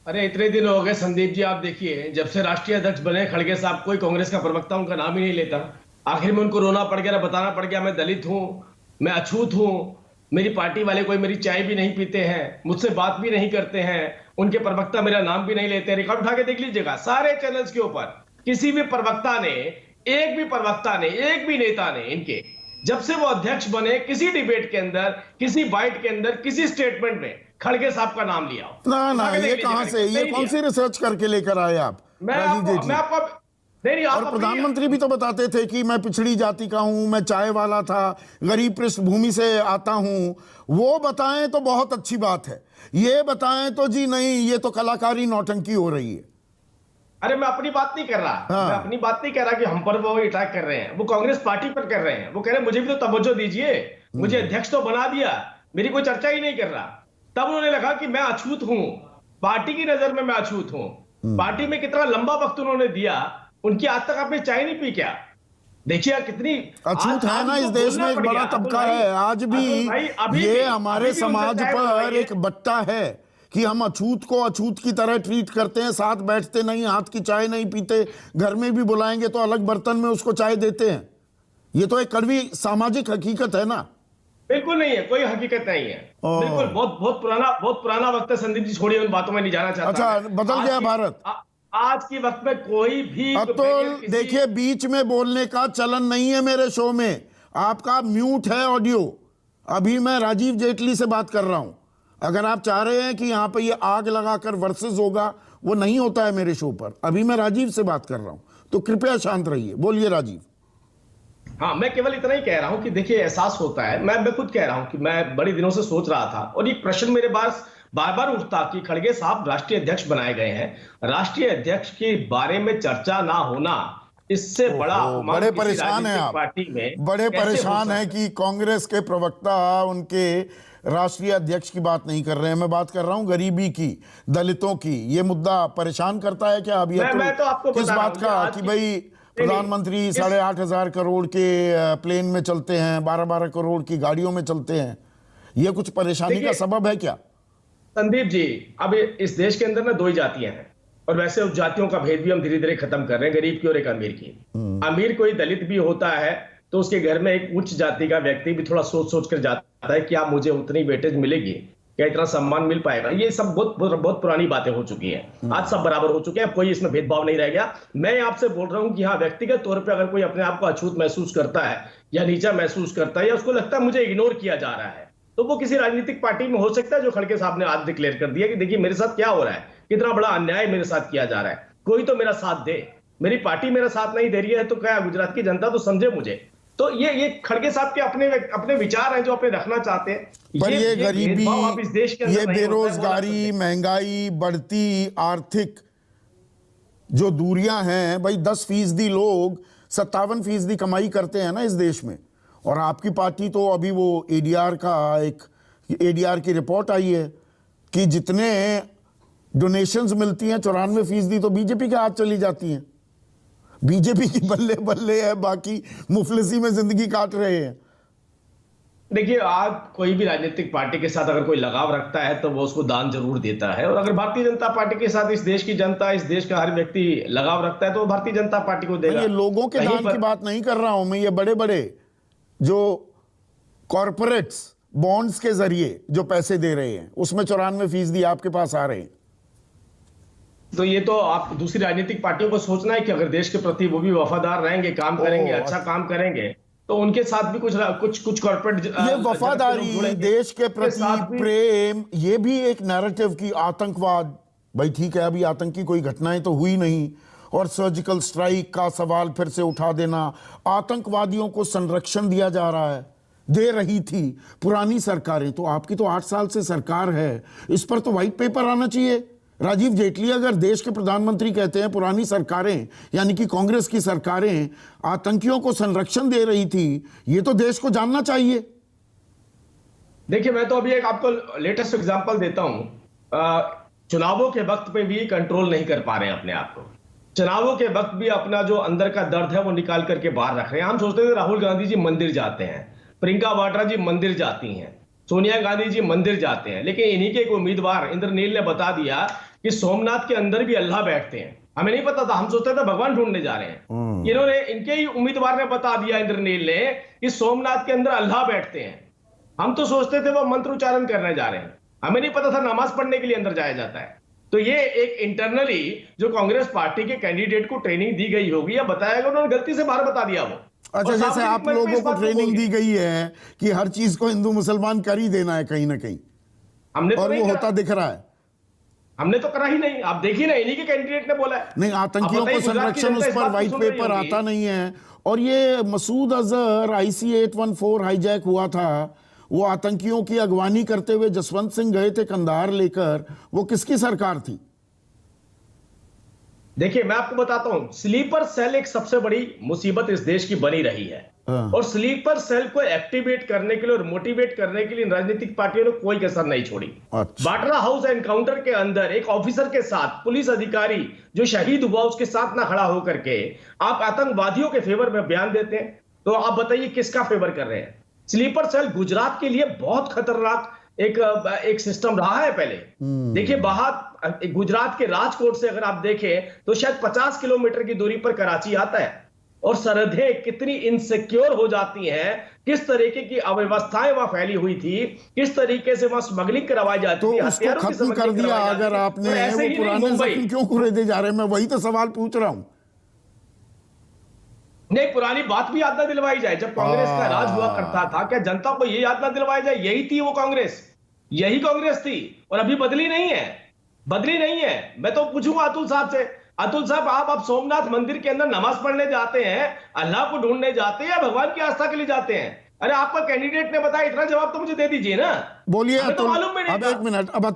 अरे इतने दिन हो गए संदीप जी, आप देखिए जब से राष्ट्रीय अध्यक्ष बने खड़गे साहब, कोई कांग्रेस का प्रवक्ता उनका नाम ही नहीं लेता। आखिर में उनको रोना पड़ गया, बताना पड़ गया मैं दलित हूं, मैं अछूत हूं, मेरी पार्टी वाले कोई मेरी चाय भी नहीं पीते हैं, मुझसे बात भी नहीं करते हैं, उनके प्रवक्ता मेरा नाम भी नहीं लेते। रिकॉर्ड उठा के देख लीजिएगा सारे चैनल्स के ऊपर, किसी भी प्रवक्ता ने, एक भी प्रवक्ता ने, एक भी नेता ने इनके, जब से वो अध्यक्ष बने, किसी डिबेट के अंदर, किसी बाइट के अंदर, किसी स्टेटमेंट में खड़गे साहब का नाम लिया हो। ना ना, ये कहां से, ये कौन सी रिसर्च करके लेकर आए आप राजीव जेटली? नहीं, और प्रधानमंत्री भी तो बताते थे कि मैं पिछड़ी जाति का हूं, मैं चाय वाला था, गरीब पृष्ठभूमि से आता हूं। वो बताएं तो बहुत अच्छी बात है, ये बताएं तो जी नहीं, ये तो कलाकारी नौटंकी हो रही है। अरे मैं अपनी बात नहीं कर रहा, मैं अपनी बात नहीं कर रहा कि हम पर वो अटैक कर रहे हैं, वो कांग्रेस पार्टी पर कर रहे हैं। वो कह रहे हैं मुझे भी तो तवज्जो दीजिए, मुझे अध्यक्ष तो बना दिया, मेरी कोई चर्चा ही नहीं कर रहा। तब उन्होंने लगा कि मैं अछूत हूं, पार्टी की नजर में मैं अछूत हूं। पार्टी में कितना लंबा वक्त उन्होंने दिया, उनकी आज तक आपने चाय नहीं पी क्या? देखिए कितनी अछूत है ना, इस देश में एक बड़ा तबका है आज भी, ये हमारे समाज पर एक बट्टा है कि हम अछूत को अछूत की तरह ट्रीट करते हैं, साथ बैठते नहीं, हाथ की चाय नहीं पीते, घर में भी बुलाएंगे तो अलग बर्तन में उसको चाय देते हैं। ये तो एक कड़वी सामाजिक हकीकत है ना। बिल्कुल नहीं है, कोई हकीकत नहीं है, बिल्कुल बहुत पुराना वक्त है संदीप जी, छोड़िए उन बातों में नहीं जाना चाहता। अच्छा, बदल गया भारत आज की वक्त में कोई भी तो देखिए, बीच में बोलने का चलन नहीं है मेरे शो में, आपका म्यूट है ऑडियो। अभी मैं राजीव जेटली से बात कर रहा हूं। अगर आप चाह रहे हैं कि यहाँ पे ये आग लगाकर वर्सेस होगा, वो नहीं होता है मेरे शो पर। अभी मैं राजीव से बात कर रहा हूं, तो कृपया शांत रहिए। बोलिए राजीव। हाँ, मैं केवल इतना ही कह रहा हूं कि देखिए एहसास होता है, मैं खुद कह रहा हूं कि मैं बड़े दिनों से सोच रहा था और एक प्रश्न मेरे पास बार बार उठता कि खड़गे साहब राष्ट्रीय अध्यक्ष बनाए गए हैं, राष्ट्रीय अध्यक्ष के बारे में चर्चा ना होना, इससे बड़ा बड़े परेशान हैं आप, पार्टी में बड़े परेशान हैं कि कांग्रेस के प्रवक्ता उनके राष्ट्रीय अध्यक्ष की बात नहीं कर रहे हैं। मैं बात कर रहा हूं गरीबी की, दलितों की। ये मुद्दा परेशान करता है क्या? अभी मैं तो आपको किस बात का कि भाई प्रधानमंत्री 8,500 करोड़ के प्लेन में चलते हैं, 12-12 करोड़ की गाड़ियों में चलते हैं, ये कुछ परेशानी का सबब है क्या? संदीप जी, अब इस देश के अंदर ना दो ही जातियां हैं, और वैसे उस जातियों का भेद भी हम धीरे धीरे खत्म कर रहे हैं, गरीब की और एक अमीर की। अमीर कोई दलित भी होता है तो उसके घर में एक उच्च जाति का व्यक्ति भी थोड़ा सोच सोच कर जाता है, क्या मुझे उतनी वेटेज मिलेगी, क्या इतना सम्मान मिल पाएगा। ये सब बहुत पुरानी बातें हो चुकी हैं, आज सब बराबर हो चुके हैं, कोई इसमें भेदभाव नहीं रह गया। मैं आपसे बोल रहा हूं कि हाँ, व्यक्तिगत तौर पर अगर कोई अपने आप को अछूत महसूस करता है या नीचा महसूस करता है, या उसको लगता है मुझे इग्नोर किया जा रहा है, तो वो किसी राजनीतिक पार्टी में हो सकता है, जो खड़गे साहब ने आज डिक्लेयर कर दिया कि देखिए मेरे साथ क्या हो रहा है, कितना बड़ा अन्याय मेरे साथ किया जा रहा है, कोई तो मेरा साथ दे। मेरी पार्टी मेरा साथ नहीं दे रही है तो क्या गुजरात की जनता तो समझे मुझे। तो ये खड़गे साहब के अपने विचार हैं जो अपने रखना चाहते हैं। पर ये गरीबी, इस देश के ये बेरोजगारी, महंगाई, बढ़ती आर्थिक जो दूरियां हैं, भाई 10% लोग 57% कमाई करते हैं ना इस देश में। और आपकी पार्टी तो अभी वो एडीआर की रिपोर्ट आई है कि जितने डोनेशंस मिलती हैं 94% तो बीजेपी के हाथ चली जाती हैं। बीजेपी की बल्ले बल्ले है, बाकी मुफलिसी में जिंदगी काट रहे हैं। देखिए, आज कोई भी राजनीतिक पार्टी के साथ अगर कोई लगाव रखता है तो वो उसको दान जरूर देता है, और अगर भारतीय जनता पार्टी के साथ इस देश की जनता, इस देश का हर व्यक्ति लगाव रखता है तो वो भारतीय जनता पार्टी को देगा। ये लोगों के दान की बात नहीं कर रहा हूं मैं, ये बड़े बड़े जो कॉरपोरेट्स बॉन्ड्स के जरिए जो पैसे दे रहे हैं, उसमें 94% आपके पास आ रहे हैं। तो ये तो आप दूसरी राजनीतिक पार्टियों को सोचना है कि अगर देश के प्रति वो भी वफादार रहेंगे, काम करेंगे, अच्छा काम करेंगे, तो उनके साथ भी कुछ कॉर्पोरेट, ये वफादारी, देश के प्रति प्रेम, ये भी एक नैरेटिव की आतंकवाद, भाई ठीक है अभी आतंकी कोई घटनाएं तो हुई नहीं, और सर्जिकल स्ट्राइक का सवाल फिर से उठा देना, आतंकवादियों को संरक्षण दिया जा रहा है, दे रही थी पुरानी सरकारें। तो आपकी तो 8 साल से सरकार है, इस पर तो व्हाइट पेपर आना चाहिए। राजीव जेटली अगर देश के प्रधानमंत्री कहते हैं पुरानी सरकारें यानी कि कांग्रेस की सरकारें आतंकियों को संरक्षण दे रही थी, ये तो देश को जानना चाहिए। देखिए, मैं तो अभी एक आपको लेटेस्ट एग्जांपल देता हूं। चुनावों के वक्त पे भी कंट्रोल नहीं कर पा रहे हैं अपने आप को, चुनावों के वक्त भी अपना जो अंदर का दर्द है वो निकाल करके बाहर रख रहे हैं। हम सोचते थे राहुल गांधी जी मंदिर जाते हैं, प्रियंका वाड्रा जी मंदिर जाती हैं, सोनिया गांधी जी मंदिर जाते हैं, लेकिन इन्हीं के एक उम्मीदवार इंद्रनील ने बता दिया कि सोमनाथ के अंदर भी अल्लाह बैठते हैं। हमें नहीं पता था, हम सोचते थे भगवान ढूंढने जा रहे हैं। इन्होंने, इनके ही उम्मीदवार ने बता दिया, इंद्रनील ने, कि सोमनाथ के अंदर अल्लाह बैठते हैं। हम तो सोचते थे वो मंत्र उच्चारण करने जा रहे हैं, हमें नहीं पता था नमाज पढ़ने के लिए अंदर जाया जाता है। तो ये एक इंटरनली जो कांग्रेस पार्टी के कैंडिडेट को ट्रेनिंग दी गई होगी या बताया गया, उन्होंने गलती से बाहर बता दिया वो। अच्छा, जैसे आप लोगों को ट्रेनिंग दी गई है कि हर चीज को हिंदू मुसलमान कर ही देना है कहीं ना कहीं, हमने तो और वो होता दिख रहा है। हमने तो करा ही नहीं, आप देखिए ना, इन्हीं के कैंडिडेट ने बोला है। नहीं, आतंकियों को संरक्षण उस पर व्हाइट पेपर आता नहीं है। और ये मसूद अजहर IC 814 हाईजैक हुआ था, वो आतंकियों की अगवानी करते हुए जसवंत सिंह गए थे कंधार लेकर, वो किसकी सरकार थी? देखिए मैं आपको बताता हूं, स्लीपर सेल एक सबसे बड़ी मुसीबत इस देश की बनी रही है। और स्लीपर सेल को एक्टिवेट करने के लिए और मोटिवेट करने के लिए राजनीतिक पार्टियों ने कोई कसर नहीं छोड़ी। अच्छा। बाटरा हाउस एनकाउंटर के अंदर एक ऑफिसर के साथ, पुलिस अधिकारी जो शहीद हुआ उसके साथ ना खड़ा होकर के आप आतंकवादियों के फेवर में बयान देते हैं, तो आप बताइए किसका फेवर कर रहे हैं? स्लीपर सेल गुजरात के लिए बहुत खतरनाक एक सिस्टम रहा है पहले। देखिए बाहर गुजरात के राजकोट से अगर आप देखें तो शायद 50 किलोमीटर की दूरी पर कराची आता है, और सरहदें कितनी इनसिक्योर हो जाती हैं, किस तरीके की अव्यवस्थाएं वहां फैली हुई थी, किस तरीके से वहां स्मगलिंग करवाई जाती तो थी, उसको खत्म कर दिया अगर आपने, वो पुराने जख्म क्यों कुरेदे जा रहे हैं? मैं वही तो सवाल पूछ रहा हूं। नहीं, पुरानी बात भी याद ना दिलवाई जाए, जब कांग्रेस का राज हुआ करता था, क्या जनता को ये याद ना दिलवाया जाए? यही थी वो कांग्रेस, यही कांग्रेस थी, और अभी बदली नहीं है, बदली नहीं है। मैं तो पूछूंगा अतुल साहब से, अतुल साहब आप सोमनाथ मंदिर के अंदर नमाज पढ़ने जाते हैं, अल्लाह को ढूंढने जाते हैं या भगवान की आस्था के लिए जाते हैं? अरे आपका कैंडिडेट ने बताया, इतना जवाब तो मुझे दे दीजिए ना। बोलिए तो मालूम भी नहीं अब था। 1 मिनट, अब अतुल